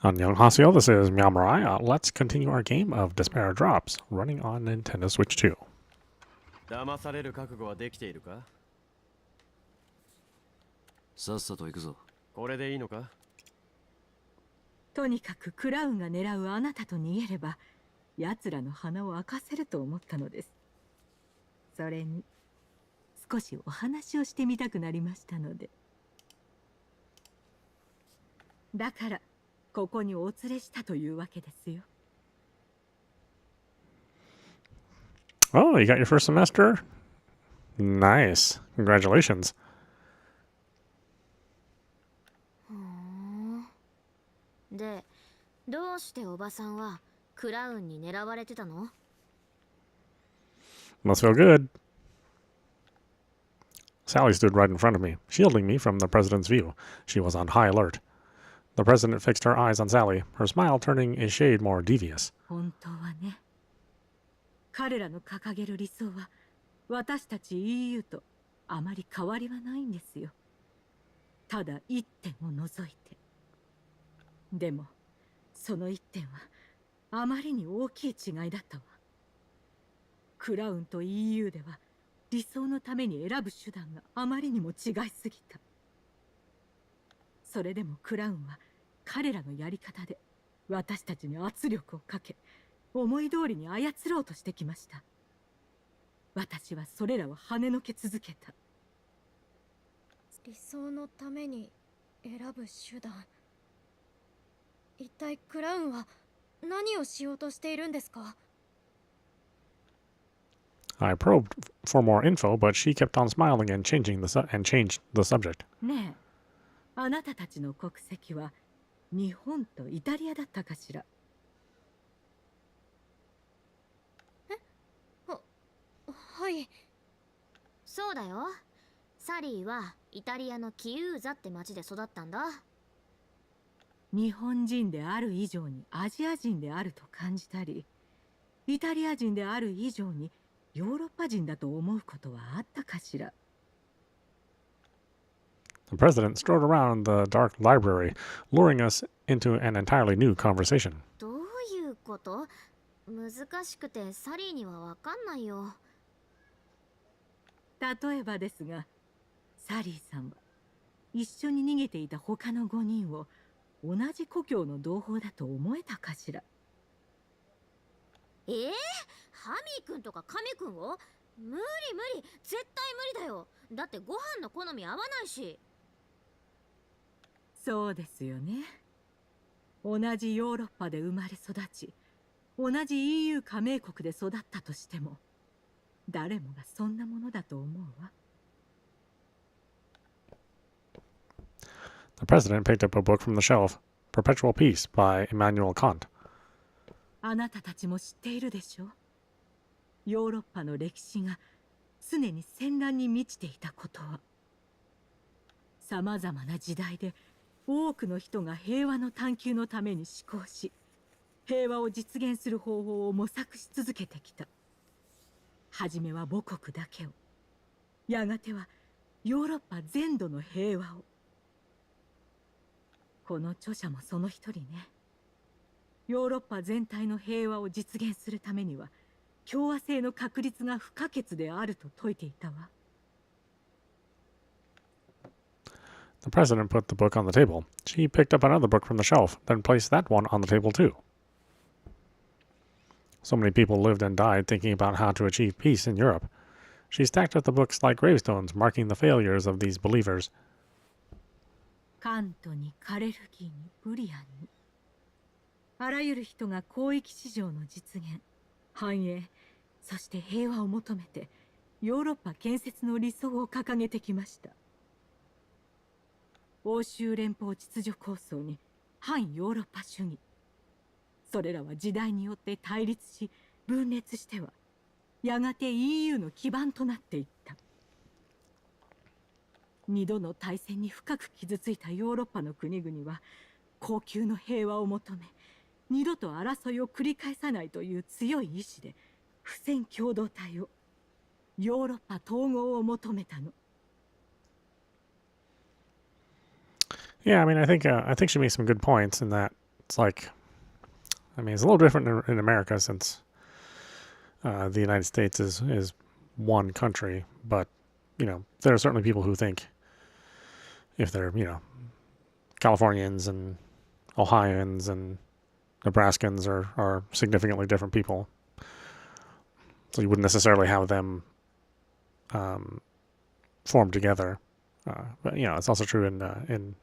Annyeonghaseyo, this is meowmurai. Let's continue our game of Despera Drops, running on Nintendo Switch 2. 騙される覚悟はできているか？さっさと行くぞ。これでいいのか？とにかくクラウンが狙うあなたと逃げれば、奴らの鼻を明かせると思ったのです。それに、少しお話をしてみたくなりましたので。だから、ここにお連れしたというわけですよ。Oh, you got your first semester? Nice. Congratulations. で、どうしておばさんはクラウンに狙われてたの？ Must feel good. Sally stood right in front of me, shielding me from the president's view. She was on high alert. The president fixed her eyes on Sally, her smile turning a shade more devious. 本当はね。彼らの掲げる理想は、私たち EU とあまり変わりはないんですよ。ただ一点を除いて。でも、その一点はあまりに大きい違いだったわ。クラウンと EU では理想のために選ぶ手段があまりにも違いすぎた。それでもクラウンは彼らのやり方で私たちに圧力をかけ、思い通りに操ろうとしてきました。私はそれらを跳ねのけ続けた。理想のために選ぶ手段。一体クラウンは何をしようとしているんですか？ I probed for more info, but she kept on smiling and changed the subject. ねえ、あなたたちの国籍は日本とイタリアだったかしら？はい。そうだよ。サリーはイタリアのキユーザって町で育ったんだ。日本人である以上にアジア人であると感じたり、イタリア人である以上にヨーロッパ人だと思うことはあったかしら？ The president strode around the dark library, luring us into an entirely new conversation. どういうこと？難しくてサリーにはわかんないよ。例えばですが、サリーさんは一緒に逃げていた他の5人を同じ故郷の同胞だと思えたかしら？ハミー君とかカメ君を？無理絶対無理だよ。だってご飯の好み合わないし。そうですよね。同じヨーロッパで生まれ育ち、同じ EU 加盟国で育ったとしても、誰もがそんなものだと思うわ。The president picked up a book from the shelf, Perpetual Peace by Immanuel Kant. あなたたちも知っているでしょ？ヨーロッパの歴史が常に戦乱に満ちていたことは。さまざまな時代で多くの人が平和の探求のために思考し、平和を実現する方法を模索し続けてきた。はじめは母国だけを、やがてはヨーロッパ全土の平和を。この著者もその一人ね。ヨーロッパ全体の平和を実現するためには、共和制の確立が不可欠であると説いていたわ。The president put the book on the table. She picked up another book from the shelf, then placed that one on the table too. So many people lived and died thinking about how to achieve peace in Europe. She stacked up the books like gravestones, marking the failures of these believers. カントにカレルギーにブリアンに、あらゆる人が広域市場の実現、繁栄、そして平和を求めてヨーロッパ建設の理想を掲げてきました。欧州連邦秩序構想に反ヨーロッパ主義、それらは時代によって対立し分裂しては、やがて EU の基盤となっていった。二度の大戦に深く傷ついたヨーロッパの国々は恒久の平和を求め、二度と争いを繰り返さないという強い意志で不戦共同体を、ヨーロッパ統合を求めたの。Yeah, I mean, I think she makes some good points in that It's like, I mean, it's a little different in America since the United States is one country, but there are certainly people who think if they're Californians and Ohioans and Nebraskans are significantly different people, so you wouldn't necessarily have them formed together. But it's also true in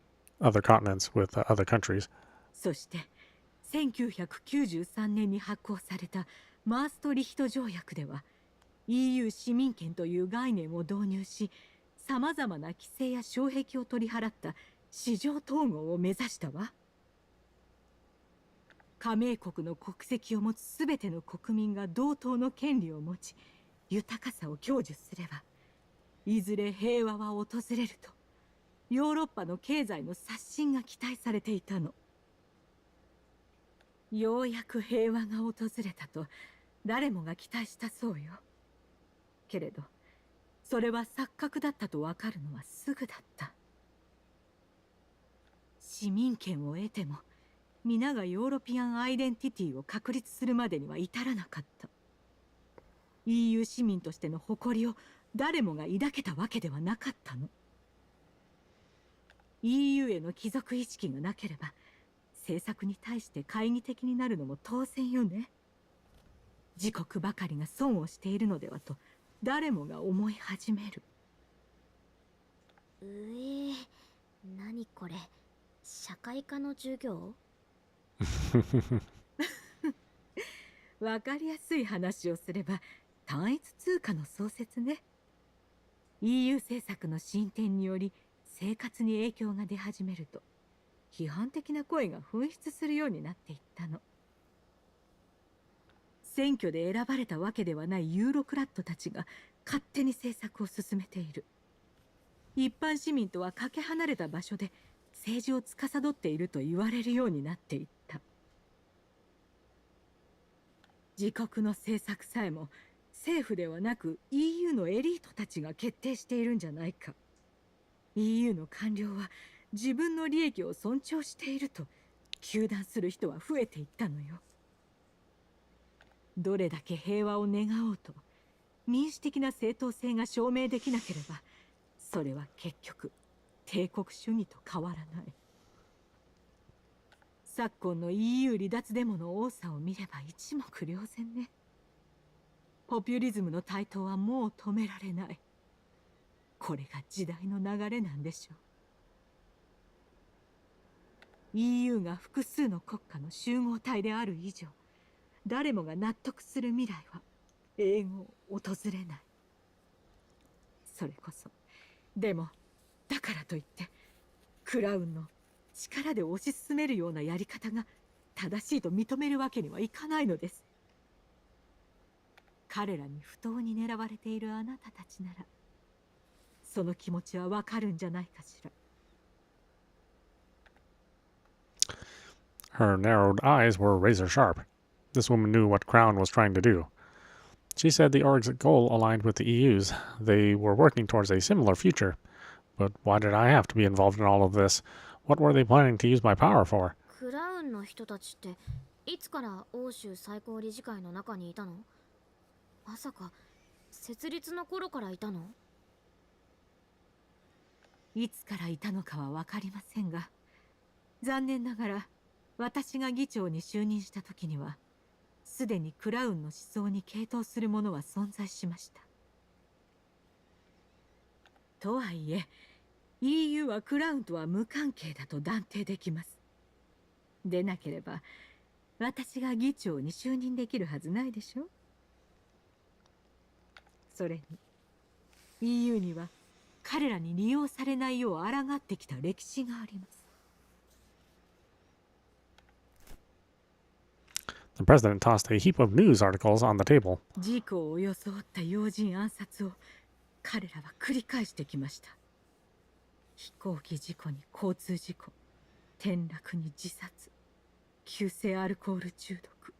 other continents with other countries. そして1993年に発行されたマーストリヒト条約では EU 市民権という概念を導入し、さまざまな規制や障壁を取り払った市場統合を目指したわ。加盟国の国籍を持つすべての国民が同等の権利を持ち、豊かさを享受すれば、いずれ平和は訪れると、ヨーロッパの経済の刷新が期待されていたの。ようやく平和が訪れたと誰もが期待したそうよ。けれど、それは錯覚だったとわかるのはすぐだった。市民権を得ても、皆がヨーロピアンアイデンティティを確立するまでには至らなかった。EU 市民としての誇りを誰もが抱けたわけではなかったの。EU への帰属意識がなければ、政策に対して懐疑的になるのも当然よね。自国ばかりが損をしているのではと誰もが思い始める。何これ、社会科の授業？わかりやすい話をすれば単一通貨の創設ね。 EU 政策の進展により生活に影響が出始めると批判的な声が噴出するようになっていったの。選挙で選ばれたわけではないユーロクラットたちが勝手に政策を進めている。一般市民とはかけ離れた場所で政治を司っていると言われるようになっていった。自国の政策さえも政府ではなく EU のエリートたちが決定しているんじゃないか。 EU の官僚は自分の利益を尊重していると糾弾する人は増えていったのよ。どれだけ平和を願おうと民主的な正当性が証明できなければ、それは結局帝国主義と変わらない。昨今の EU 離脱デモの多さを見れば一目瞭然ね。ポピュリズムの台頭はもう止められない。これが時代の流れなんでしょう。 EU が複数の国家の集合体である以上、誰もが納得する未来は永遠訪れない。それこそでもだからといってクラウンの力で推し進めるようなやり方が正しいと認めるわけにはいかないのです。彼らに不当に狙われているあなたたちならその気持ちはわかるんじゃないかしら。 Her narrowed eyes were razor sharp. This woman knew what Crown was trying to do. She said the org's goal aligned with the EU's. They were working towards a similar future. But why did I have to be involved in all of this? What were they planning to use my power for? クラウンの人たちっていつから欧州最高理事会の中にいたの？まさか設立の頃からいたの？いつからいたのかは分かりませんが、残念ながら私が議長に就任した時にはすでにクラウンの思想に傾倒するものは存在しました。とはいえ EU はクラウンとは無関係だと断定できます。でなければ私が議長に就任できるはずないでしょ。それに EU には彼らに利用されないよう抗ってきた歴史があります。 The president tossed a heap of news articles on the table. 事故を装った要人暗殺を彼らは繰り返してきました。飛行機事故に交通事故、転落に自殺、急性アルコール中毒。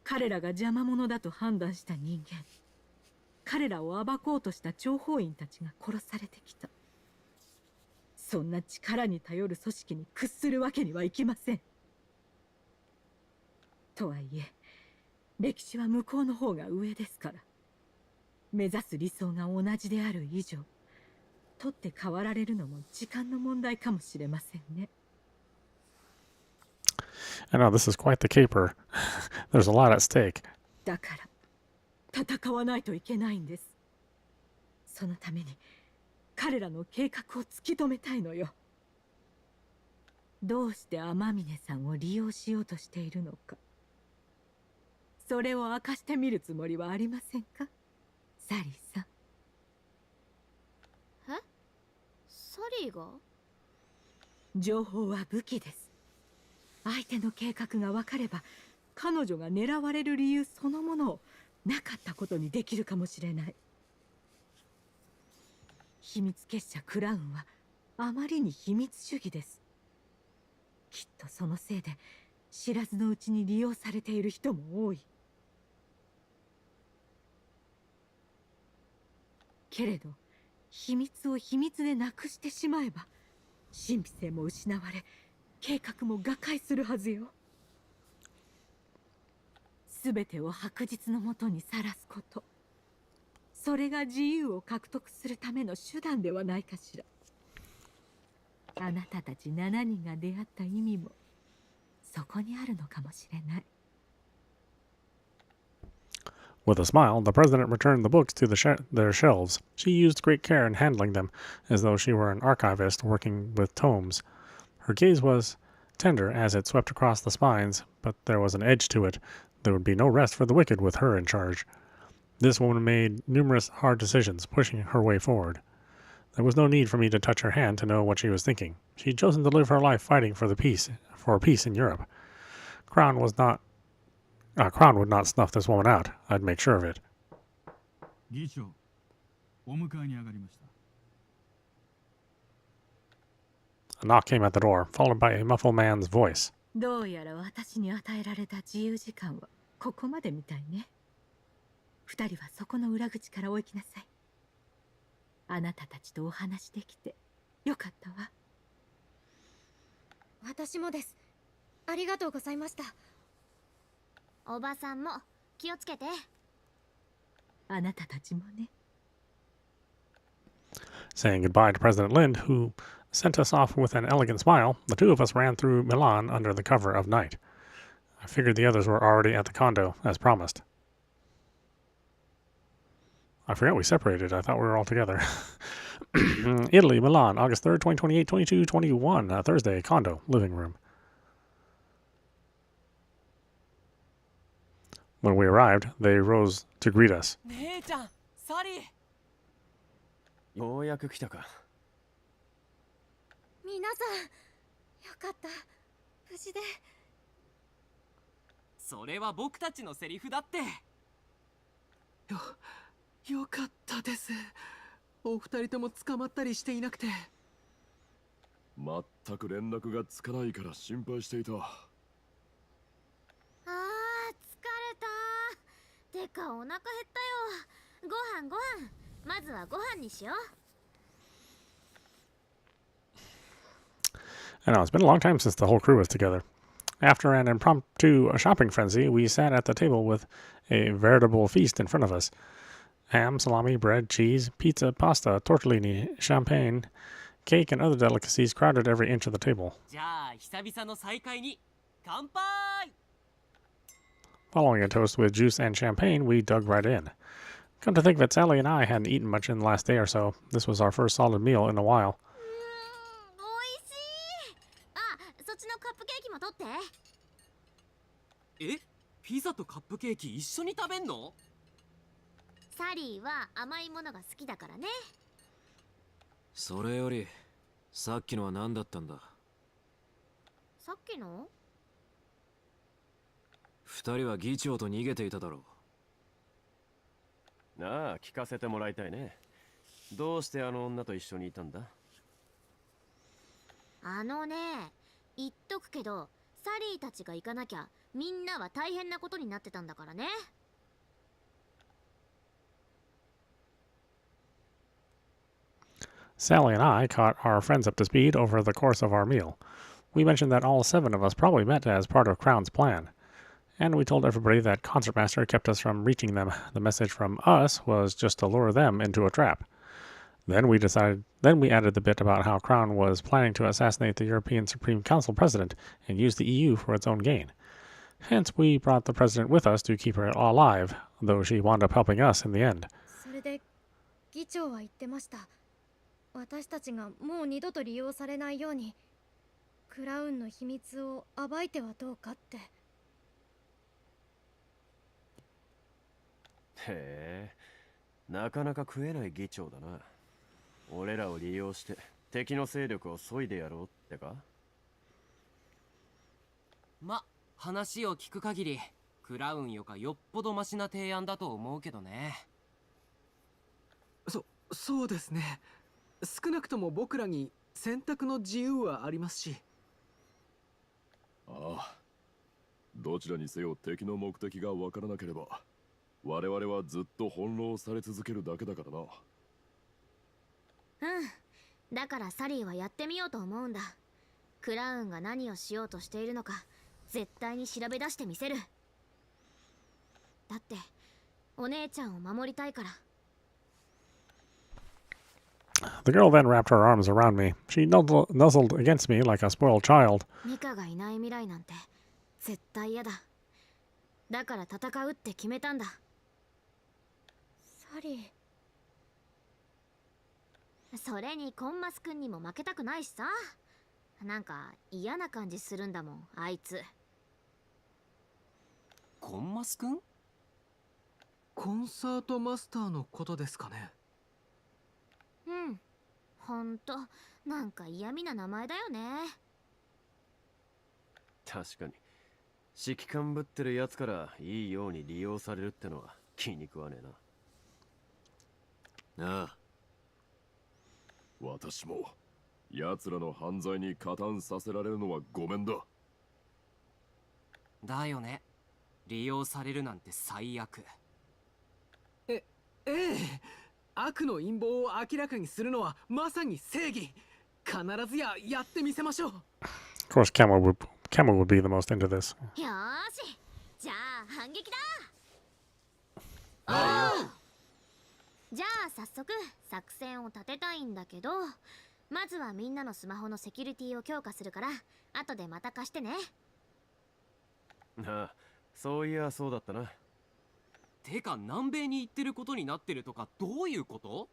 彼らが邪魔者だと判断した人間、彼らを暴こうとした諜報員たちが殺されてきた。そんな力に頼る組織に屈するわけにはいきません。とはいえ歴史は向こうの方が上ですから、目指す理想が同じである以上、取って代わられるのも時間の問題かもしれませんね。I know this is quite the caper. There's a lot at stake. だから戦わないといけないんです。そのために彼らの計画を突き止めたいのよ。どうして天峰さんを利用しようとしているのか、それを明かしてみるつもりはありませんか、サリーさん。え？サリーが？情報は武器です。相手の計画が分かれば、彼女が狙われる理由そのものをなかったことにできるかもしれない。秘密結社クラウンはあまりに秘密主義です。きっとそのせいで知らずのうちに利用されている人も多い。けれど秘密を秘密でなくしてしまえば、神秘性も失われ計画も瓦解するはずよ。すべてを白日のもとにさらすこと、それが自由を獲得するための手段ではないかしら。あなたたち7人が出会った意味もそこにあるのかもしれない。With a smile, the president returned the books to their shelves. She used great care in handling them, as though she were an archivist working with tomes. Her gaze was tender as it swept across the spines, but there was an edge to it. There would be no rest for the wicked with her in charge. This woman made numerous hard decisions, pushing her way forward. There was no need for me to touch her hand to know what she was thinking. She'd chosen to live her life fighting for peace in Europe. Crown would not snuff this woman out. I'd make sure of it. 議長、お迎えに上がりました。A knock came at the door, followed by a muffled man's voice. どうやら私に与えられた自由時間はここまでみたいね。二人はそこの裏口からお行きなさい。あなたたちとお話できてよかったわ。私もです。ありがとうございました。おばさんも気をつけて。あなたたちもね。Saying goodbye to President Lind, who sent us off with an elegant smile, the two of us ran through Milan under the cover of night. I figured the others were already at the condo, as promised. I forgot we separated. I thought we were all together. Italy, Milan, August 3rd, 2028, 22:21, Thursday, condo, living room. When we arrived, they rose to greet us. 姉ちゃん、サリー。ようやく来たか。皆さん、よかった。無事で。それは僕たちのセリフだって。よかったです。お二人とも捕まったりしていなくて。全く連絡がつかないから心配していた。あー、疲れた。てかお腹減ったよ。ご飯。まずはご飯にしよう。I know, it's been a long time since the whole crew was together. After an impromptu shopping frenzy, we sat at the table with a veritable feast in front of us. Ham, salami, bread, cheese, pizza, pasta, tortellini, champagne, cake, and other delicacies crowded every inch of the table. じゃあ久々の再会に乾杯。 Following a toast with juice and champagne, we dug right in. Come to think of it, Sally and I hadn't eaten much in the last day or so. This was our first solid meal in a while. おいしい。あ、そっちのカップケーキも取って。え、ピザとカップケーキ一緒に食べんの？サリーは甘いものが好きだからね。それよりさっきのは何だったんだ？さっきの？二人は議長と逃げていただろう。なあ、聞かせてもらいたいね。どうしてあの女と一緒にいたんだ？言っとくけど、サリーたちが行かなきゃみんなは大変なことになってたんだからね。Sally and I caught our friends up to speed over the course of our meal. We mentioned that all 7 of us probably met as part of Crown's plan. And we told everybody that Concertmaster kept us from reaching them. The message from us was just to lure them into a trap. Then we added the bit about how Crown was planning to assassinate the European Supreme Council president and use the EU for its own gain. Hence, we brought the president with us to keep her alive, though she wound up helping us in the end. それで議長は言ってました。私たちがもう二度と利用されないようにクラウンの秘密を暴いてはどうかって。へえ、なかなか食えない議長だな。俺らを利用して敵の勢力を削いでやろうってか。ま、話を聞く限りクラウンよかよっぽどマシな提案だと思うけどね。そうですね。少なくとも僕らに選択の自由はありますし。ああ、どちらにせよ敵の目的がわからなければ我々はずっと翻弄され続けるだけだからな。だからサリーはやってみようと思うんだ。クラウンが何をしようとしているのか絶対に調べ出してみせる。だってお姉ちゃんを守りたいから。The girl then wrapped her arms around me. She nuzzled against me like a spoiled child. ミカがいない未来なんて絶対嫌だ。だから戦うって決めたんだ。サリー。それにコンマス君にも負けたくないしさ。なんか嫌な感じするんだもん、あいつ。コンマス君？コンサートマスターのことですかね。ほんとなんか嫌味な名前だよね。確かに指揮官ぶってるやつからいいように利用されるってのは気に食わねえな。ああ、私も奴らの犯罪に加担させられるのはごめんだ。だよね。利用されるなんて最悪。ええ、悪の陰謀を明らかにするのはまさに正義。必ずやってみせましょう。Of course, Camel would be the most into this. よーし、じゃあ反撃だ。じゃあ早速作戦を立てたいんだけど、まずはみんなのスマホのセキュリティを強化するから後でまた貸してね。ああ、そういやそうだったな。てか南米に行ってることになってるとかどういうこと？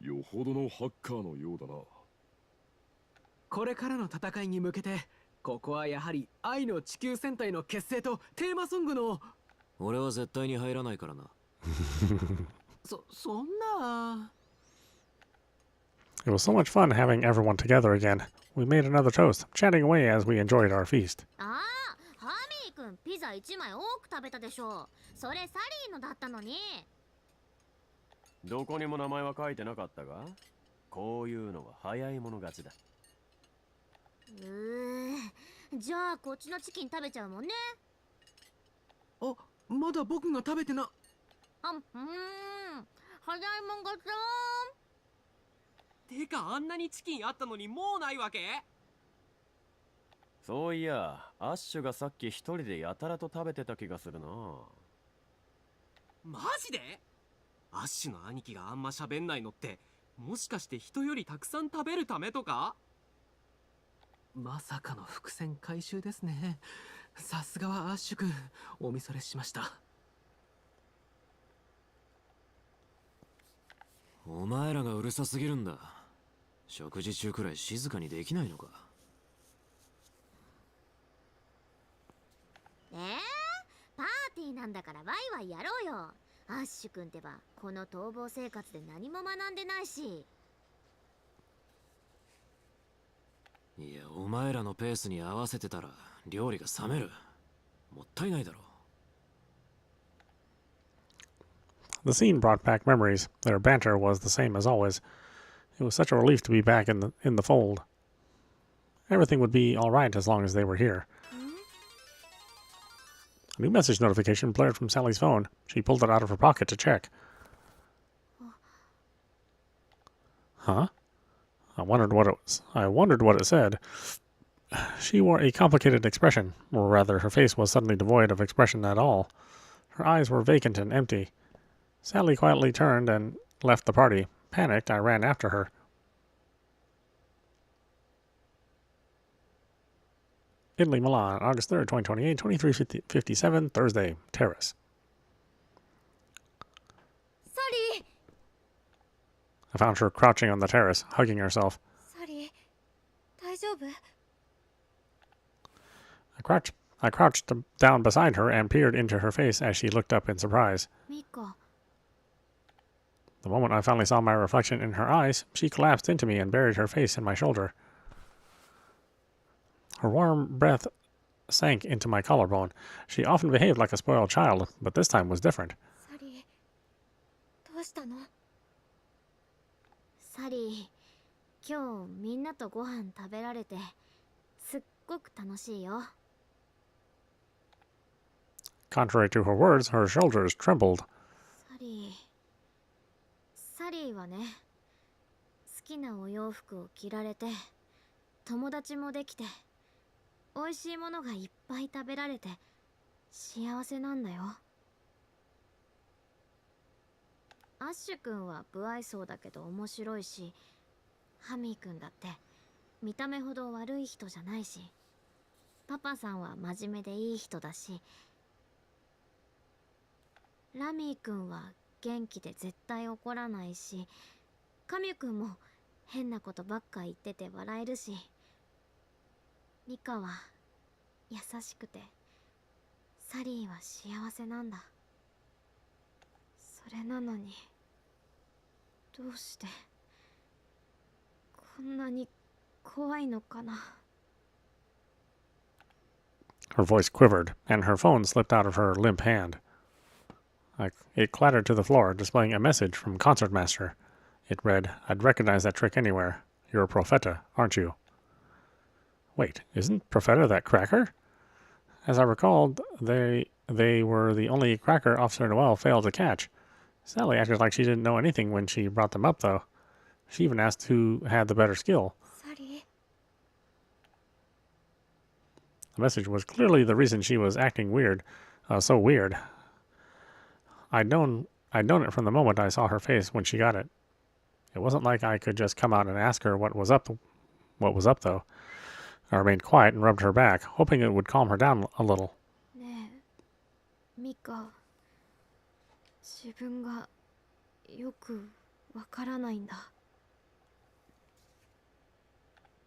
よほどのハッカーのようだな。これからの戦いに向けてここはやはり愛の地球戦隊の結成とテーマソングの。俺は絶対に入らないからな。そんな。It was so much fun having everyone together again. We made another toast, chatting away as we enjoyed our feast. ああ、ハミー君ピザ1枚多く食べたでしょ。それサリーのだったのに。どこにも名前は書いてなかったが、こういうのは早い者勝ちだ。じゃあこっちのチキン食べちゃうもんね。あ、まだ僕が食べてな。早いもん勝ち。てかあんなにチキンあったのにもうないわけ？そういや、アッシュがさっき一人でやたらと食べてた気がするな。マジで？アッシュの兄貴があんま喋んないのってもしかして人よりたくさん食べるためとか？まさかの伏線回収ですね。さすがはアッシュ君、お見それしました。お前らがうるさすぎるんだ。食事中くらい静かにできないのか。パーティーなんだからワイワイやろうよ。アッシュ君ってばこの逃亡生活で何も学んでないし。いや、お前らのペースに合わせてたら料理が冷める。もったいないだろ。The scene brought back memories. Their banter was the same as always. It was such a relief to be back in the fold. Everything would be all right as long as they were here. A new message notification blared from Sally's phone. She pulled it out of her pocket to check. Huh? I wondered what it said. She wore a complicated expression, or rather, her face was suddenly devoid of expression at all. Her eyes were vacant and empty. Sally quietly turned and left the party. Panicked, I ran after her. Italy, Milan, August 3rd, 2028, 23:57, Thursday, Terrace. サリー I found her crouching on the terrace, hugging herself. サリー大丈夫 I crouched down beside her and peered into her face as she looked up in surprise. ミカ The moment I finally saw my reflection in her eyes, she collapsed into me and buried her face in my shoulder. Her warm breath sank into my collarbone. She often behaved like a spoiled child, but this time was different. サリーどうしたのサリー今日みんなとご飯食べられてすっごく楽しいよ。 Contrary to her words, her shoulders trembled. サリーはね、好きなお洋服を着られて友達もできて美味しいものがいっぱい食べられて幸せなんだよ。アッシュくんは不愛想だけど面白いし、ハミーくんだって見た目ほど悪い人じゃないし、パパさんは真面目でいい人だし、ラミーくんは元気で絶対怒らないし、カミュくんも変なことばっか言ってて笑えるし、ミカは優しくて、サリーは幸せなんだ。それなのにどうしてこんなに怖いのかな。 Her voice quivered, and her phone slipped out of her limp hand. It clattered to the floor, displaying a message from Concertmaster. It read, "I'd recognize that trick anywhere. You're a Profeta, aren't you?" Wait, isn't Profeta that cracker? As I recalled, they were the only cracker Officer Noel failed to catch. Sally acted like she didn't know anything when she brought them up, though. She even asked who had the better skill. サリー The message was clearly the reason she was acting weird, so weird. I'd known it from the moment I saw her face when she got it. It wasn't like I could just come out and ask her what was up, though. I remained quiet and rubbed her back, hoping it would calm her down a little. ねえミカ、自分がよくわからないんだ。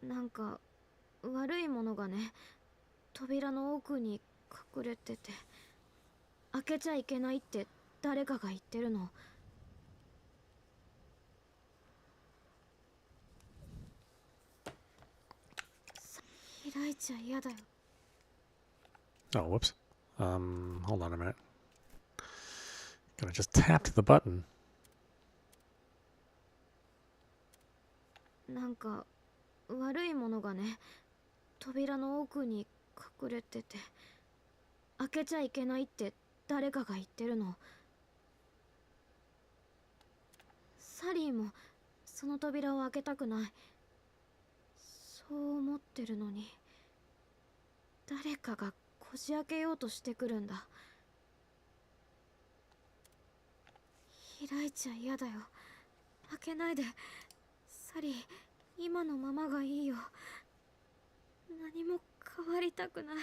なんか悪いものがね、扉の奥に隠れてて、開けちゃいけないって誰かが言ってるの。開いちゃ嫌だよ。 Oh, whoops. Hold on a minute. Gotta just tap the button. なんか悪いものがね、扉の奥に隠れてて、開けちゃいけないって誰かが言ってるの。サリーもその扉を開けたくない。そう思ってるのに、誰かがこじ開けようとしてくるんだ。開いちゃ嫌だよ。開けないで。サリー、今のままがいいよ。何も変わりたくない。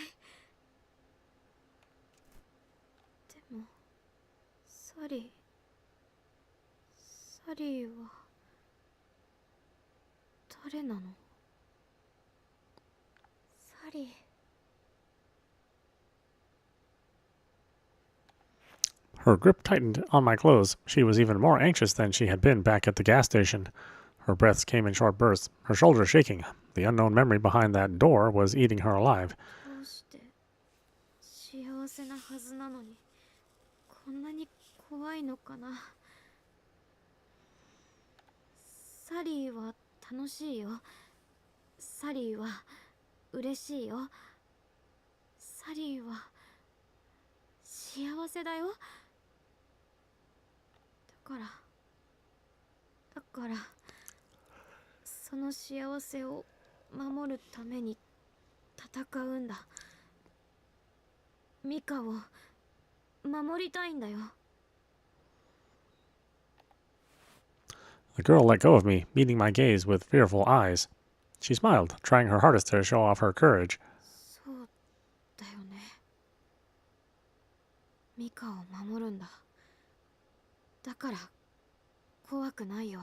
でも、サリーは誰なの？サリー。 Her grip tightened on my clothes. She was even more anxious than she had been back at the gas station. Her breaths came in short bursts, her shoulders shaking. The unknown memory behind that door was eating her alive. どうして幸せなはずなのにこんなに怖いのかな。サリーは楽しいよ。サリーは嬉しいよ。サリーは幸せだよ。だからその幸せを守るために戦うんだ。ミカを守りたいんだよ。 The girl let go of me, meeting my gaze with fearful eyes. She smiled, trying her hardest to show off her courage. そうだよね。ミカを守るんだ。だから怖くないよ。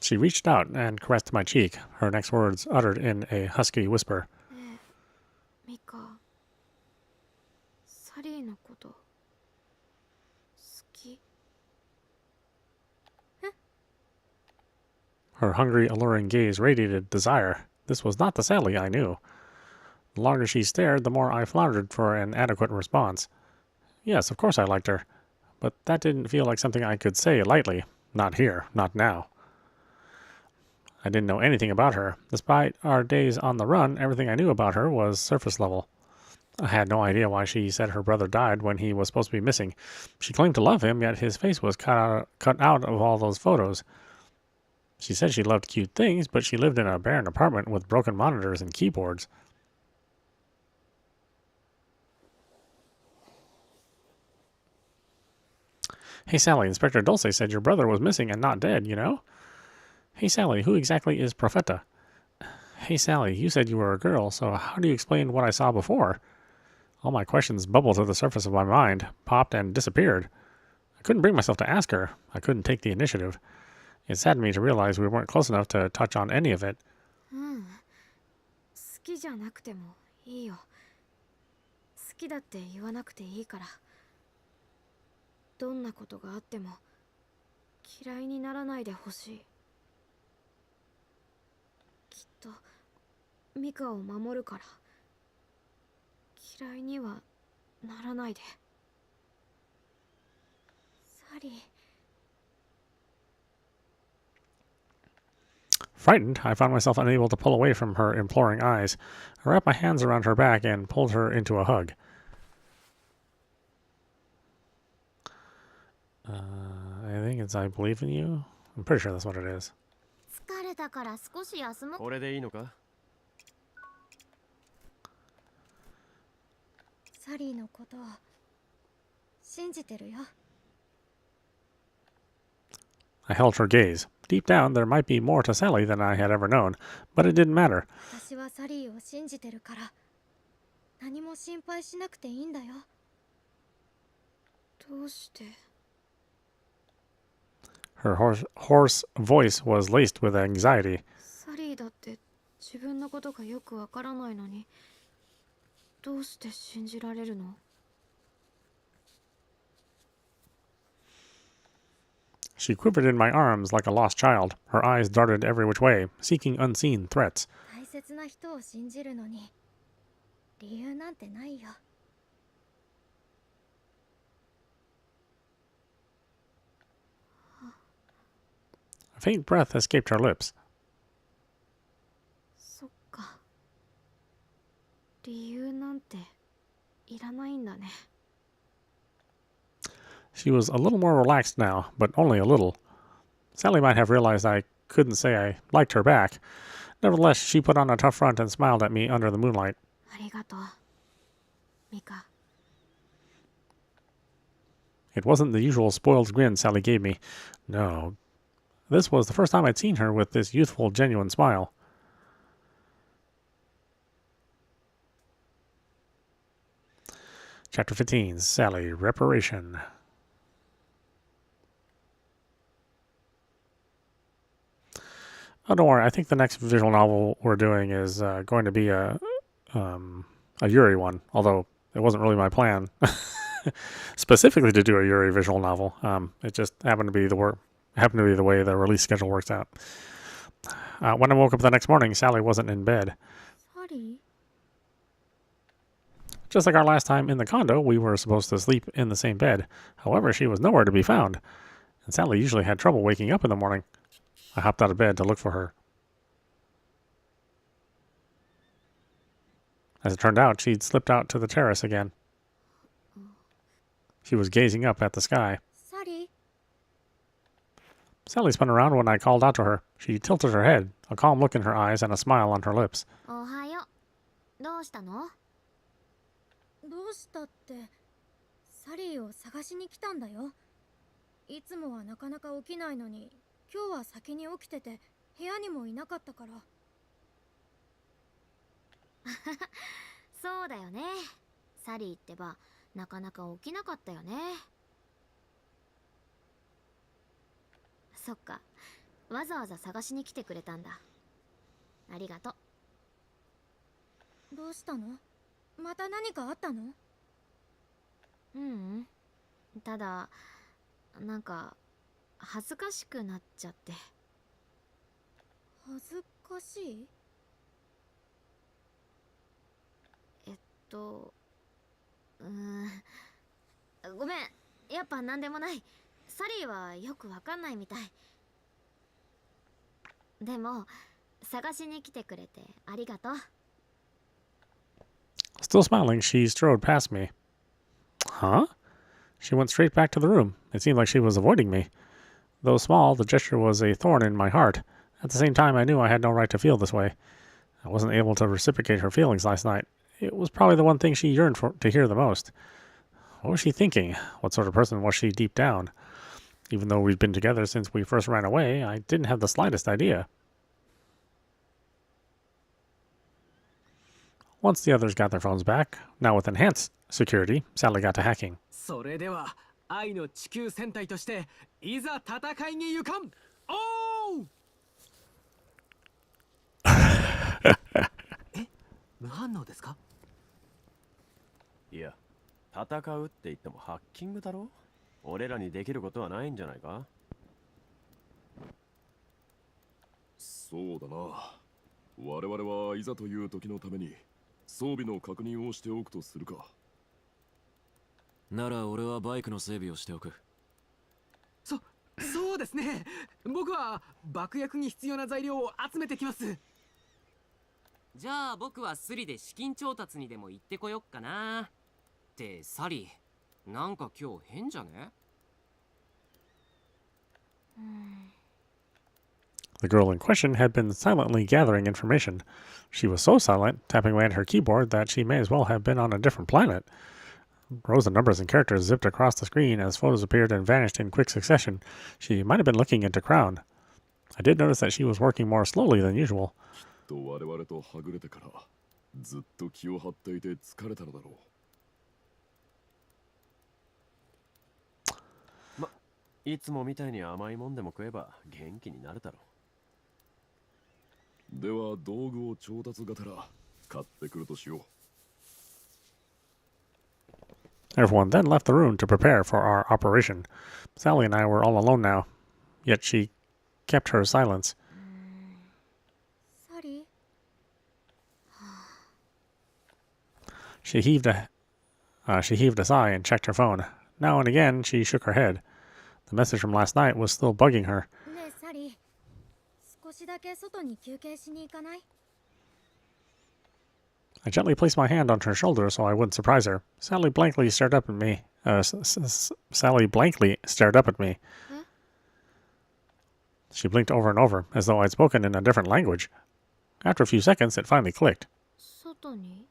She reached out and caressed my cheek, her next words uttered in a husky whisper. ねえ、ミカ、サリーのこと好き？ Her hungry, alluring gaze radiated desire. This was not the Sally I knew. The longer she stared, the more I floundered for an adequate response. Yes, of course I liked her, but that didn't feel like something I could say lightly. Not here, not now. I didn't know anything about her. Despite our days on the run, everything I knew about her was surface level. I had no idea why she said her brother died when he was supposed to be missing. She claimed to love him, yet his face was cut out of all those photos. She said she loved cute things, but she lived in a barren apartment with broken monitors and keyboards. Hey Sally, Inspector Dulce said your brother was missing and not dead, you know? Hey Sally, who exactly is Profeta? Hey Sally, you said you were a girl, so how do you explain what I saw before? All my questions bubbled to the surface of my mind, popped and disappeared. I couldn't bring myself to ask her. I couldn't take the initiative. It saddened me to realize we weren't close enough to touch on any of it. うん。好きじゃなくてもいいよ。好きだって言わなくていいから。どんなことがあっても嫌いにならないでほしい。きっとミカを守るから嫌いにはならないで。サリー。 Frightened, I found myself unable to pull away from her imploring eyes. I wrapped my hands around her back and pulled her into a hug. I think it's I believe in you. I'm pretty sure that's what it is. 疲れたから少し休もう。これでいいのか？サリーのことを信じてるよ。 I held her gaze. Deep down, there might be more to Sally than I had ever known, but it didn't matter. 私はサリーを信じてるから何も心配しなくていいんだよ。どうして？ Her hoarse voice was laced with anxiety. サリーだって自分のことがよくわからないのにどうして信じられるの？ She quivered in my arms like a lost child. Her eyes darted every which way, seeking unseen threats. 大切な人を信じるのに理由なんてないよ。 A faint breath escaped her lips. そっか。理由なんていらないんだね。 She was a little more relaxed now, but only a little. Sally might have realized I couldn't say I liked her back. Nevertheless, she put on a tough front and smiled at me under the moonlight. ありがとう、ミカ。 It wasn't the usual spoiled grin Sally gave me. No. This was the first time I'd seen her with this youthful, genuine smile. Chapter 15, Sally, Reparation. Oh, don't worry. I think the next visual novel we're doing is going to be a Yuri one, although it wasn't really my plan specifically to do a Yuri visual novel. It just happened to be the way the release schedule works out. When I woke up the next morning, Sally wasn't in bed. サリー？ Just like our last time in the condo, we were supposed to sleep in the same bed. However, she was nowhere to be found, and Sally usually had trouble waking up in the morning. I hopped out of bed to look for her. As it turned out, she'd slipped out to the terrace again. She was gazing up at the sky. サリー？ Sally spun around when I called out to her. She tilted her head, a calm look in her eyes and a smile on her lips. おはよう。どうしたの？どうしたって、サリーを探しに来たんだよ。いつもはなかなか起きないのに、今日は先に起きてて部屋にもいなかったから。そうだよね。サリーってばなかなか起きなかったよね。そっか、わざわざ探しに来てくれたんだ。ありがとう。どうしたの？また何かあったの？ううん。ただ、なんか恥ずかしくなっちゃって。恥ずかしい？ごめん、やっぱなんでもない。サリーはよくわかんないみたい。でも探しに来てくれてありがとう。 Still smiling, she strode past me. Huh? She went straight back to the room. It seemed like she was avoiding me. Though small, the gesture was a thorn in my heart. At the same time, I knew I had no right to feel this way. I wasn't able to reciprocate her feelings last night. It was probably the one thing she yearned to hear the most. What was she thinking? What sort of person was she deep down? Even though we'd been together since we first ran away, I didn't have the slightest idea. Once the others got their phones back, now with enhanced security, Sally got to hacking. それでは愛の地球戦隊としていざ戦いに行かん。おうえ、無反応ですか？いや、戦うって言ってもハッキングだろ。俺らにできることはないんじゃないか。そうだな。我々はいざという時のために装備の確認をしておくとするか。なら俺はバイクの整備をしておく。そうですね。僕は爆薬に必要な材料を集めてきます。じゃあ僕はスリで資金調達にでも行ってこよっかな。ってサリー、なんか今日変じゃね？ The girl in question had been silently gathering information. She was so silent, tapping away at her keyboard, that she may as well have been on a different planet. Rows of numbers and characters zipped across the screen as photos appeared and vanished in quick succession. She might have been looking into Crown. I did notice that she was working more slowly than usual. と我々とはぐれてからずっと気を張っていて疲れたのだろう。ま、いつもみたいに甘いもんでも食えば元気になるだろう。では道具を調達がてら買ってくるとしよう。Everyone then left the room to prepare for our operation. Sally and I were all alone now, yet she kept her silence. サリー？ She heaved a sigh and checked her phone. Now and again, she shook her head. The message from last night was still bugging her. ねえサリー、少しだけ外に休憩しに行かない？ I gently placed my hand on her shoulder so I wouldn't surprise her. Sally blankly stared up at me. She blinked over and over, as though I'd spoken in a different language. After a few seconds, it finally clicked. 外に？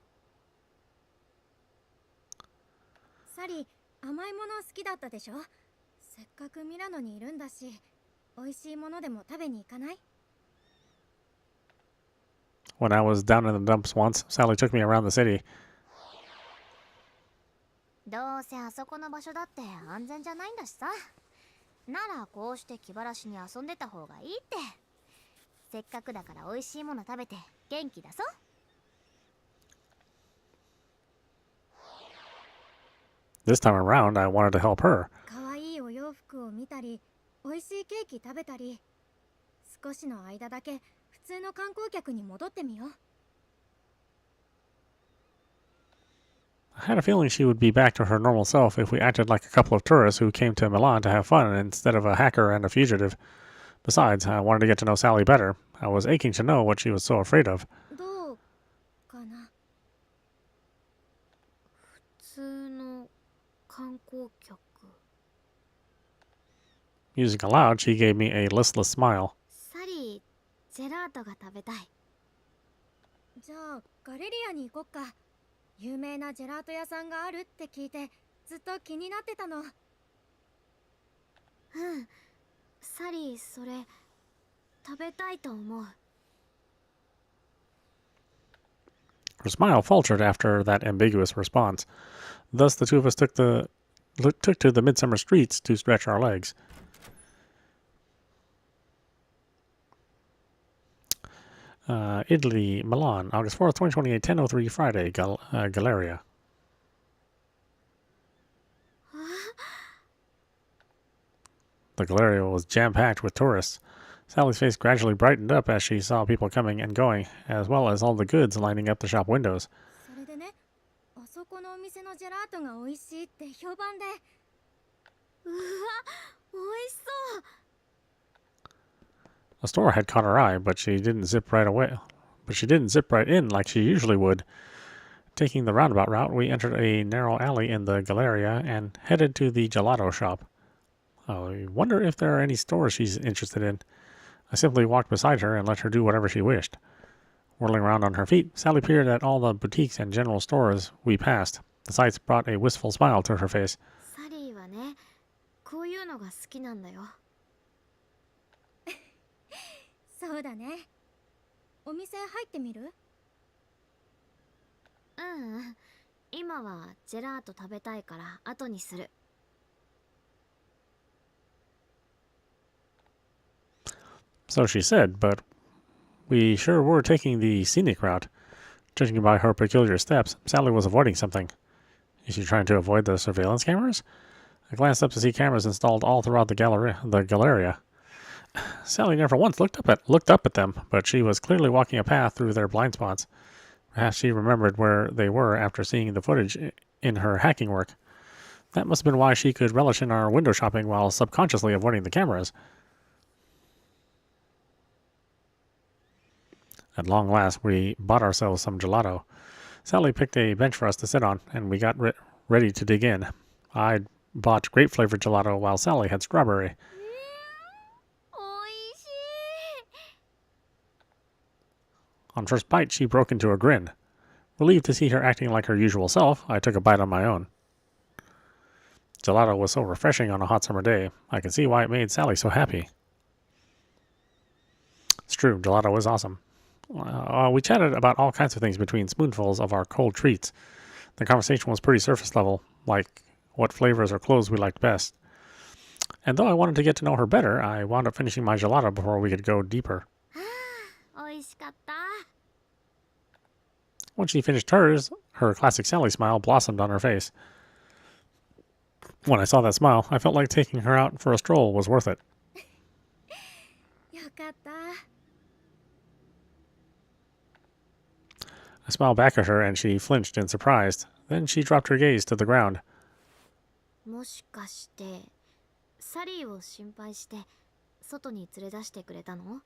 サリー、甘いもの好きだったでしょ？せっかくミラノにいるんだし、美味しいものでも食べに行かない？ When I was down in the dumps once, Sally took me around the city. どうせあそこの場所だって安全じゃないんだしさ。ならこうして気晴らしに遊んでた方がいいって。せっかくだから美味しいもの食べて元気出そう。 This time around, I wanted to help her. 可愛いお洋服を見たり、美味しいケーキ食べたり、少しの間だけ普通の観光客に戻ってみよう。 I had a feeling she would be back to her normal self if we acted like a couple of tourists who came to Milan to have fun instead of a hacker and a fugitive. Besides, I wanted to get to know Sally better. I was aching to know what she was so afraid of. どうかな？普通の観光客。Musing aloud, she gave me a listless smile. サリー、ジェラートが食べたい。じゃあガレリアに行こっか。有名なジェラート屋さんがあるって聞いてずっと気になってたの。うん。サリー、それ食べたいと思う。Her smile faltered after that ambiguous response. Thus, the two of us took to the midsummer streets to stretch our legs. Italy, Milan, August 4th, 2028, 10:03 Friday, Galleria. The Galleria was jam-packed with tourists. Sally's face gradually brightened up as she saw people coming and going, as well as all the goods lining up the shop windows. それでね、あそこのお店のジェラートが美味しいって評判で。うわ、美味しそう。 The store had caught her eye, but she didn't zip right in like she usually would. Taking the roundabout route, we entered a narrow alley in the Galleria and headed to the gelato shop. I wonder if there are any stores she's interested in. I simply walked beside her and let her do whatever she wished. Whirling around on her feet, Sally peered at all the boutiques and general stores we passed. The sights brought a wistful smile to her face. サリーはね、こういうのが好きなんだよ。そうだね。お店入ってみる？うん、今はジェラート食べたいから後にする。So she said, but we sure were taking the scenic route. Judging by her peculiar steps, Sally was avoiding something. Is she trying to avoid the surveillance cameras? I glanced up to see cameras installed all throughout the Galleria. Sally never once looked up at them, but she was clearly walking a path through their blind spots. Perhaps she remembered where they were after seeing the footage in her hacking work. That must have been why she could relish in our window shopping while subconsciously avoiding the cameras. At long last, we bought ourselves some gelato. Sally picked a bench for us to sit on, and we got ready to dig in. I'd bought grape-flavored gelato, while Sally had strawberry. On first bite, she broke into a grin. Relieved to see her acting like her usual self, I took a bite on my own. Gelato was so refreshing on a hot summer day. I could see why it made Sally so happy. It's true, gelato was awesome. We chatted about all kinds of things between spoonfuls of our cold treats. The conversation was pretty surface level, like what flavors or clothes we liked best. And though I wanted to get to know her better, I wound up finishing my gelato before we could go deeper. 美味しかった。 When she finished hers, her classic Sally smile blossomed on her face. When I saw that smile, I felt like taking her out for a stroll was worth it. よかった。I smiled back at her and she flinched in surprise. Then she dropped her gaze to the ground. もしかしてサリーを心配して外に連れ出してくれたの？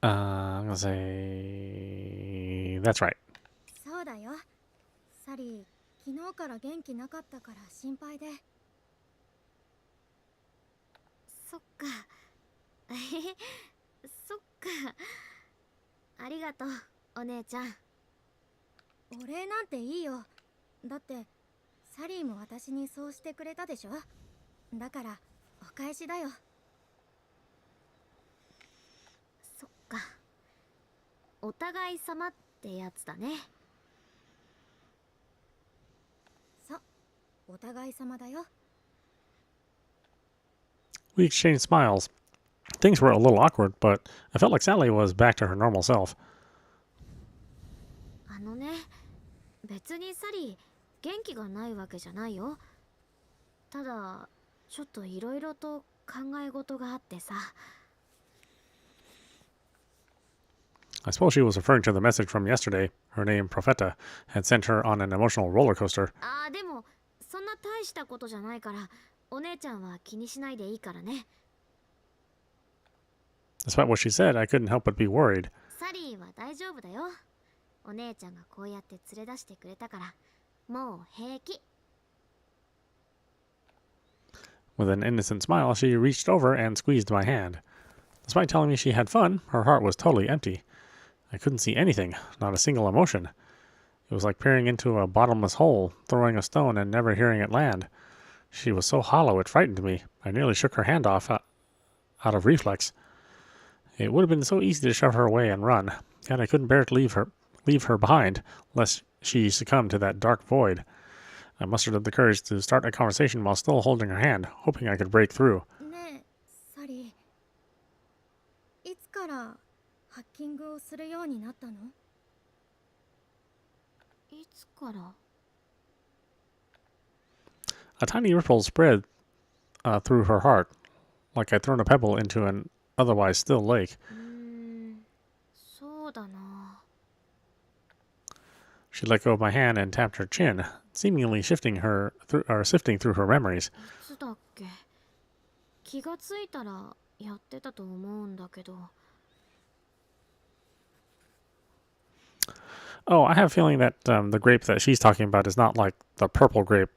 I'm gonna say that's right. そうだよ。サリー、昨日から元気なかったから心配で。そっか。そっか。ありがとう、お姉ちゃん。お礼なんていいよ。だってサリーも私にそうしてくれたでしょ。だからお返しだよ。そっか。お互い様ってやつだね。そう、お互い様だよ。We exchanged smiles. Things were a little awkward, but I felt like Sally was back to her normal self. あのね、別にサリー元気がないわけじゃないよ。ただちょっといろいろと考え事があってさ。I suppose she was referring to the message from yesterday. Her name, Profeta, had sent her on an emotional roller coaster. ああ、でもそんな大したことじゃないからお姉ちゃんは気にしないでいいからね。Despite what she said, I couldn't help but be worried. サリーは大丈夫だよ。お姉ちゃんがこうやって連れ出してくれたからもう平気。With an innocent smile, she reached over and squeezed my hand. Despite telling me she had fun, her heart was totally empty. I couldn't see anything, not a single emotion. It was like peering into a bottomless hole, throwing a stone and never hearing it land. She was so hollow it frightened me. I nearly shook her hand off out of reflex. It would have been so easy to shove her away and run, yet I couldn't bear to leave her behind, lest she succumb to that dark void. I mustered up the courage to start a conversation while still holding her hand, hoping I could break through. ねえサリー、いつからハッキングをするようになったの？いつから？ A tiny ripple spread through her heart, like I'd thrown a pebble into an otherwise still lake. そうだな。 She let go of my hand and tapped her chin, seemingly sifting through her memories. いつだっけ？気がついたらやってたと思うんだけど。 Oh, I have a feeling that the grape that she's talking about is not like the purple grape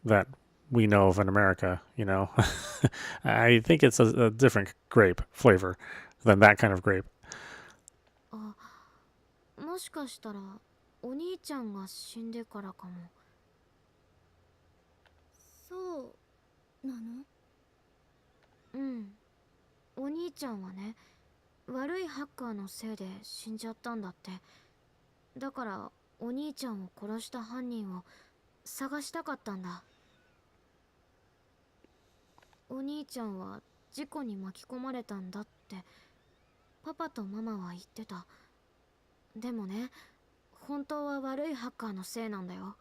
that we know of in America, you know. I think it's a different grape flavor than that kind of grape. あ、もしかしたらお兄ちゃんが死んでからかも。そうなの？うん。お兄ちゃんはね、悪いハッカーのせいで死んじゃったんだって。だからお兄ちゃんを殺した犯人を探したかったんだ。お兄ちゃんは事故に巻き込まれたんだってパパとママは言ってた。でもね、本当は悪いハッカーのせいなんだよ。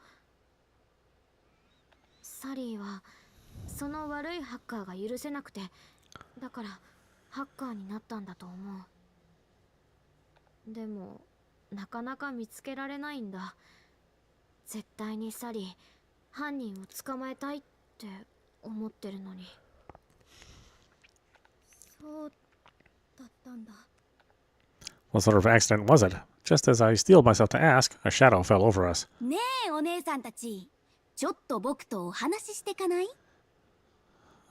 サリーはその悪いハッカーが許せなくて、だからハッカーになったんだと思う。でもなかなか見つけられないんだ。絶対にサリー、犯人を捕まえたいって思ってるのに。そうだったんだ。What sort of accident was it? Just as I steeled myself to ask, a shadow fell over us. ねえお姉さんたち、ちょっと僕とお話ししてかない？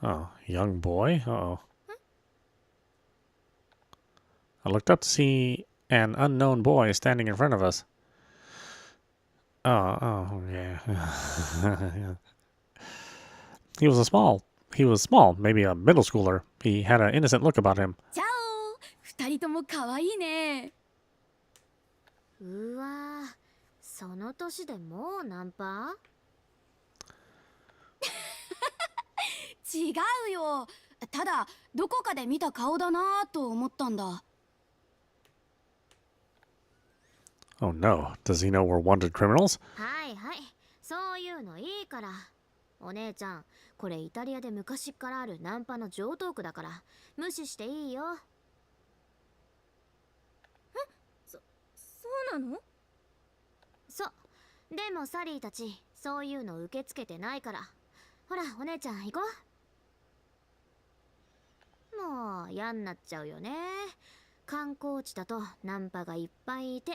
Oh, young boy? Uh-oh. I looked up to see an unknown boy standing in front of us. Oh, yeah. He was small, maybe a middle schooler. He had an innocent look about him. チャオ、二人とも可愛いね。うわー、その年でもうナンパ？違うよ。ただどこかで見た顔だなと思ったんだ。Oh no, does he know we're wanted criminals? はいはい、そういうのいいから。お姉ちゃん、これイタリアで昔からあるナンパの常套句だから無視していいよ。そうなの？そう。でもサリーたちそういうの受け付けてないから。ほらお姉ちゃん行こう。もう嫌になっちゃうよね。観光地だとナンパがいっぱいいて、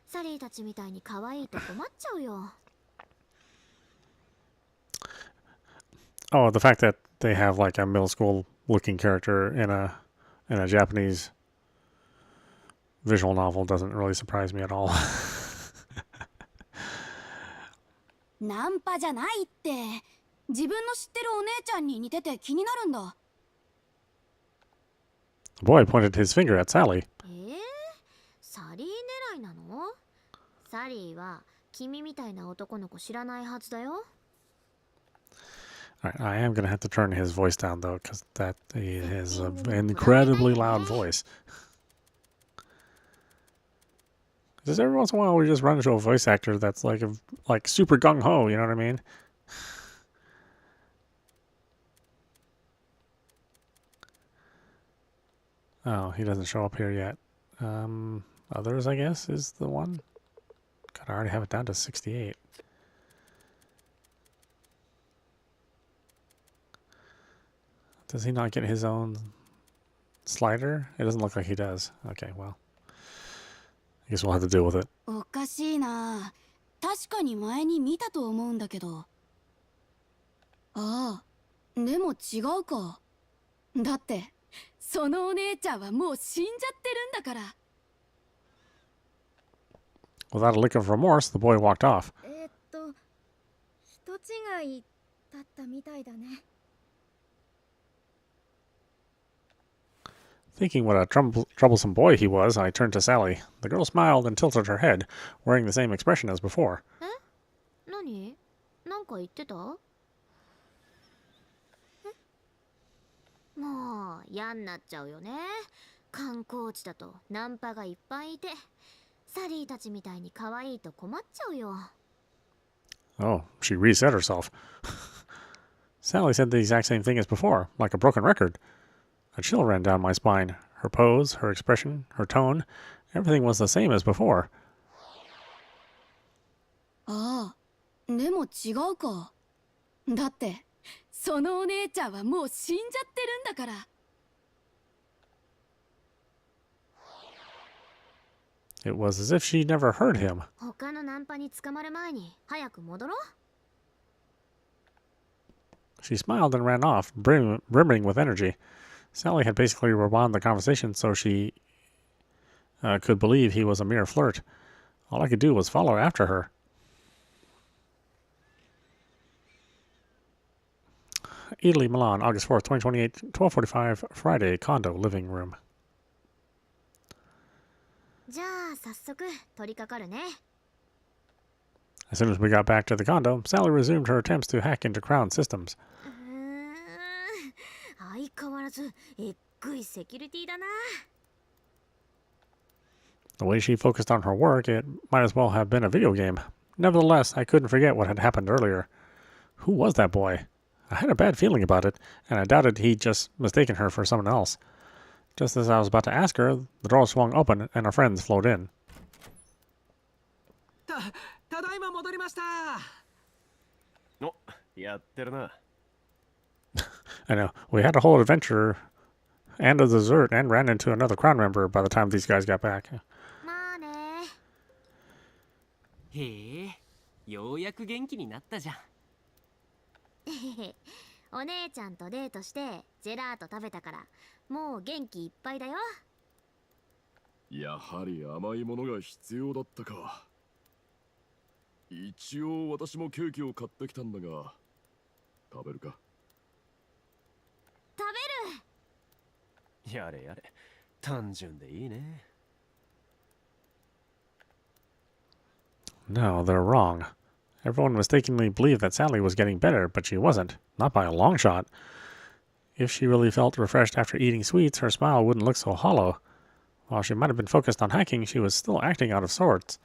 サリーたちみたいに可愛いと困っちゃうよ。Oh, the fact that they have like a middle school looking character in a Japanese visual novel doesn't really surprise me at all. ナンパじゃないって。自分の知ってるお姉ちゃんに似てて気になるんだ。The boy pointed his finger at Sally. サリー狙いなの？サリーは君みたいな男の子知らないはずだよ。Alright, I am going to have to turn his voice down, though, because that is an incredibly loud voice. Just every once in a while, we just run into a voice actor that's like super gung-ho, you know what I mean? Oh, he doesn't show up here yet. Others, I guess, is the one. God, I already have it down to 68. Does he not get his own slider? It doesn't look like he does. Okay, well. I guess we'll have to deal with it. おかしいな。確かに前に見たと思うんだけど。ああ、でも違うか。だってそのお姉ちゃんはもう死んじゃってるんだから。 Without a lick of remorse, the boy walked off. 人違いだったみたいだね。 Thinking what a troublesome boy he was, I turned to Sally. The girl smiled and tilted her head, wearing the same expression as before. 何？なんか言ってた？もう嫌になっちゃうよね。観光地だとナンパがいっぱいいて、サリーたちみたいに可愛いと困っちゃうよ。 Oh, she reset herself. Sally said the exact same thing as before, like a broken record. A chill ran down my spine. Her pose, her expression, her tone, everything was the same as before. ああ、でも違うか。だってそのお姉ちゃんはもう死んじゃってるんだから。 It was as if she'd never heard him. 他のナンパに捕まる前に早く戻ろう。 She smiled and ran off, brimming with energy. Sally had basically rewound the conversation so she could believe he was a mere flirt. All I could do was follow after her. Italy, Milan, August 4th, 2028, 12:45, Friday, condo, living room. じゃあ早速取り掛かるね。 As soon as we got back to the condo, Sally resumed her attempts to hack into Crown systems. 相変わらずえっぐいセキュリティだな。 The way she focused on her work, it might as well have been a video game. Nevertheless, I couldn't forget what had happened earlier. Who was that boy? I had a bad feeling about it, and I doubted he'd just mistaken her for someone else. Just as I was about to ask her, the door swung open and our friends flowed in. ただいま戻りました。お、やってるな。 I know, we had a whole adventure and a dessert and ran into another Crown member by the time these guys got back. まあね。へえ、ようやく元気になったじゃん。お姉ちゃんとデートしてジェラート食べたからもう元気いっぱいだよ。やはり甘いものが必要だったか。一応私もケーキを買ってきたんだが、食べるか？食べる。やれやれ、単純でいいね。 No, they're wrong. Everyone mistakenly believed that Sally was getting better, but she wasn't. Not by a long shot. If she really felt refreshed after eating sweets, her smile wouldn't look so hollow. While she might have been focused on hacking, she was still acting out of sorts.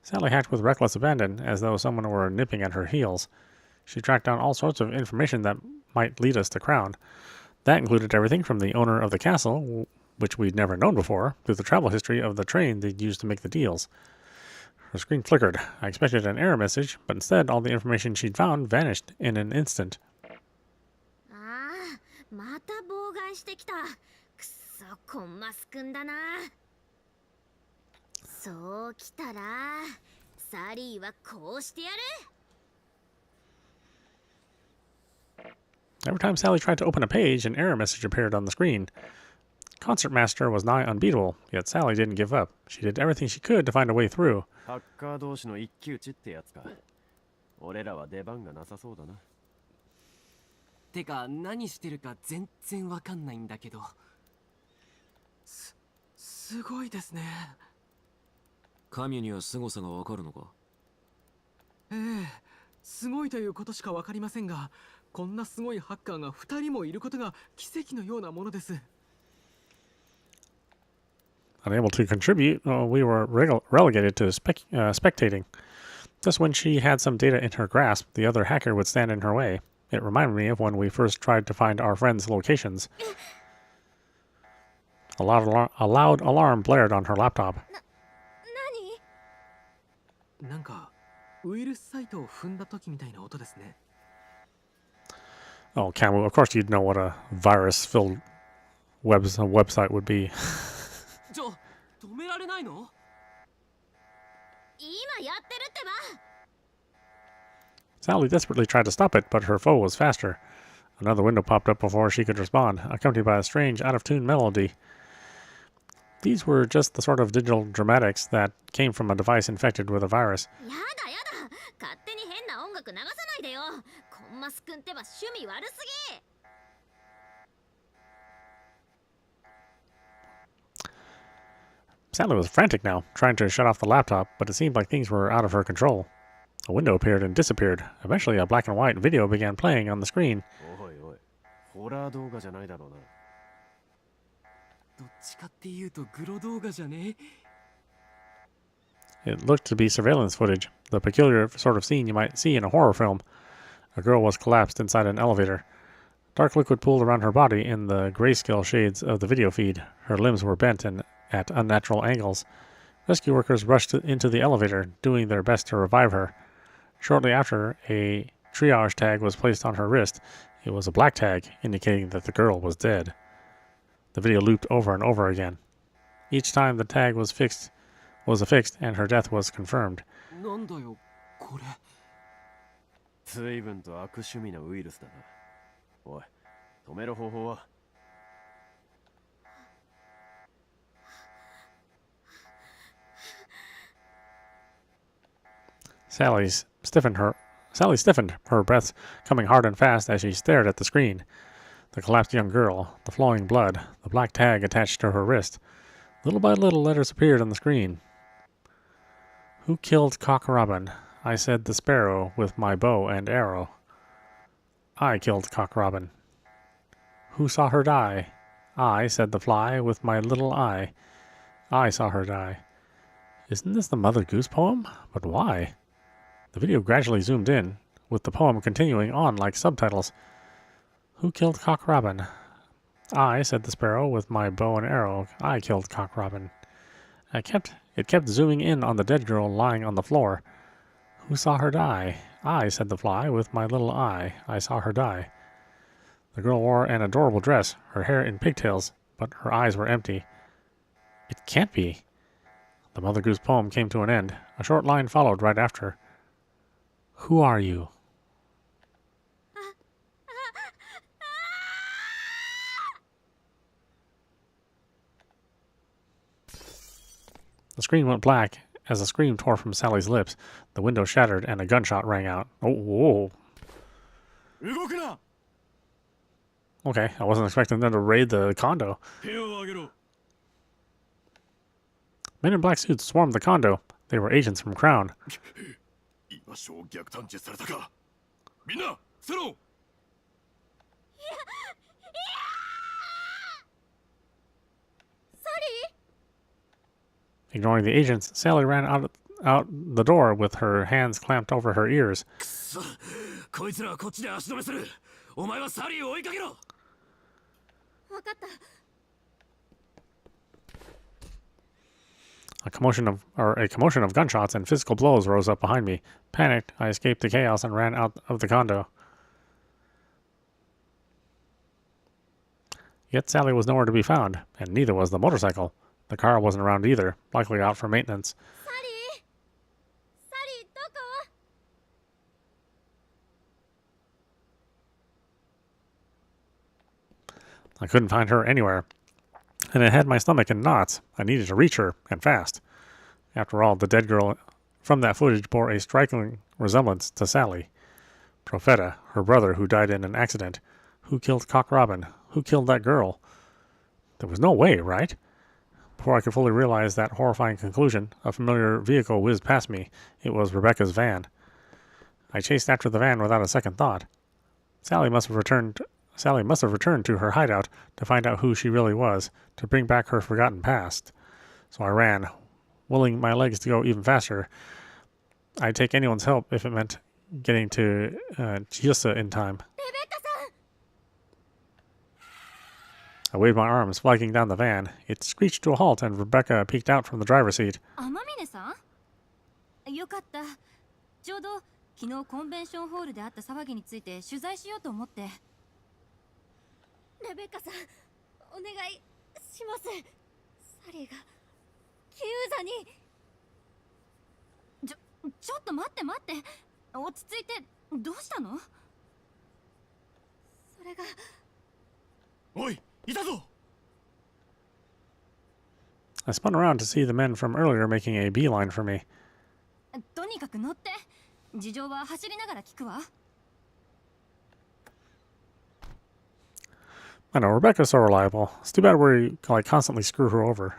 Sally hacked with reckless abandon, as though someone were nipping at her heels. She tracked down all sorts of information that might lead us to Crown. That included everything from the owner of the castle, which we'd never known before, to the travel history of the train they'd used to make the deals. Her screen flickered. I expected an error message, but instead all the information she'd found vanished in an instant. ああ、また妨害してきた。くそ、コンマスくんだな。そうきたら、サリーはこうしてやる。 Every time Sally tried to open a page, an error message appeared on the screen. Concertmaster was nigh unbeatable, yet Sally didn't give up. She did everything she could to find a way through. ハッカー同士の一騎打ちってやつか。俺らは出番がなさそうだな。てか何してるか全然わかんないんだけど。すごいですね。神には凄さがわかるのか？ええ、すごいということしかわかりませんが、こんなすごいハッカーが2人もいることが奇跡のようなものです。 Unable to contribute, we were relegated to spectating. Just when she had some data in her grasp, the other hacker would stand in her way. It reminded me of when we first tried to find our friends' locations. A loud alarm blared on her laptop. なんかウイルスサイトを踏んだ時みたいな音ですね。 Oh, Camu, of course you'd know what a virus-filled website would be. 止められないの？今やってるってば。 Sally desperately tried to stop it, but her foe was faster. Another window popped up before she could respond, accompanied by a strange, out-of-tune melody. These were just the sort of digital dramatics that came from a device infected with a virus. やだやだ、勝手に変な音楽流さないでよ。コンマスくんってば趣味悪すぎ。Sally was frantic now, trying to shut off the laptop, but it seemed like things were out of her control. A window appeared and disappeared. Eventually, a black and white video began playing on the screen. おいおい、ホラー動画じゃないだろうな。どっちかっていうとグロ動画じゃね？ It looked to be surveillance footage, the peculiar sort of scene you might see in a horror film. A girl was collapsed inside an elevator. Dark liquid pooled around her body in the grayscale shades of the video feed. Her limbs were bent and at unnatural angles. Rescue workers rushed into the elevator, doing their best to revive her. Shortly after, a triage tag was placed on her wrist. It was a black tag, indicating that the girl was dead. The video looped over and over again. Each time the tag was affixed and her death was confirmed. なんだよこれ。随分と悪趣味なウイルスだな。おい、止める方法は？ Sally stiffened, her breath coming hard and fast as she stared at the screen. The collapsed young girl, the flowing blood, the black tag attached to her wrist. Little by little, letters appeared on the screen. Who killed Cock Robin? I said the sparrow with my bow and arrow. I killed Cock Robin. Who saw her die? I said the fly with my little eye. I saw her die. Isn't this the Mother Goose poem? But why? The video gradually zoomed in, with the poem continuing on like subtitles. Who killed Cock Robin? I, said the sparrow, with my bow and arrow. I killed Cock Robin. It kept zooming in on the dead girl lying on the floor. Who saw her die? I, said the fly, with my little eye. I saw her die. The girl wore an adorable dress, her hair in pigtails, but her eyes were empty. It can't be. The Mother Goose poem came to an end. A short line followed right after. Who are you? The screen went black as a scream tore from Sally's lips. The window shattered and a gunshot rang out. Oh, whoa. Okay, I wasn't expecting them to raid the condo. Men in black suits swarmed the condo. They were agents from Crown. Ignoring the agents, Sally ran out the door with her hands clamped over her ears. A commotion of gunshots and physical blows rose up behind me. Panicked, I escaped the chaos and ran out of the condo. Yet Sally was nowhere to be found, and neither was the motorcycle. The car wasn't around either, likely out for maintenance. Sally! Sally, どこ? I couldn't find her anywhere, and it had my stomach in knots. I needed to reach her, and fast. After all, the dead girl from that footage bore a striking resemblance to Sally. Profeta, her brother who died in an accident. Who killed Cock Robin? Who killed that girl? There was no way, right? Before I could fully realize that horrifying conclusion, a familiar vehicle whizzed past me. It was Rebecca's van. I chased after the van without a second thought. Sally must have returned to her hideout to find out who she really was, to bring back her forgotten past. So I ran, willing my legs to go even faster. I'd take anyone's help if it meant getting to Chiyosa in time. I waved my arms, flagging down the van. It screeched to a halt, and Rebecca peeked out from the driver's seat. 天峰さん? よかった。ちょうど昨日コンベンションホールであった騒ぎについて取材しようと思って。レベッカさん、お願いします。サリーがキューザに。ちょっと待って。落ち着いて、どうしたの？サれがおい、いたぞ。 I spun around to see the men from earlier making a beeline for me. とにかく乗って。事情は走りながら聞くわ。I know, Rebecca's so reliable. It's too bad we like constantly screw her over.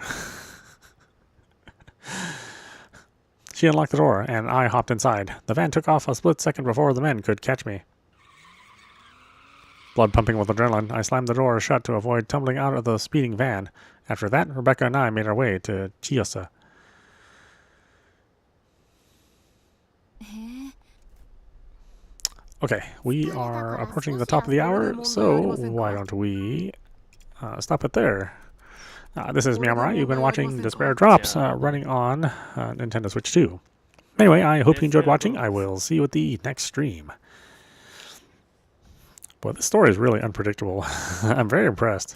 She unlocked the door, and I hopped inside. The van took off a split second before the men could catch me. Blood pumping with adrenaline, I slammed the door shut to avoid tumbling out of the speeding van. After that, Rebecca and I made our way to Chiyosa. Okay, we are approaching the top of the hour, so why don't we stop it there. This is meowmurai. You've been watching Despera Drops running on Nintendo Switch 2. Anyway, I hope you enjoyed watching. I will see you at the next stream. Boy, this story is really unpredictable. I'm very impressed.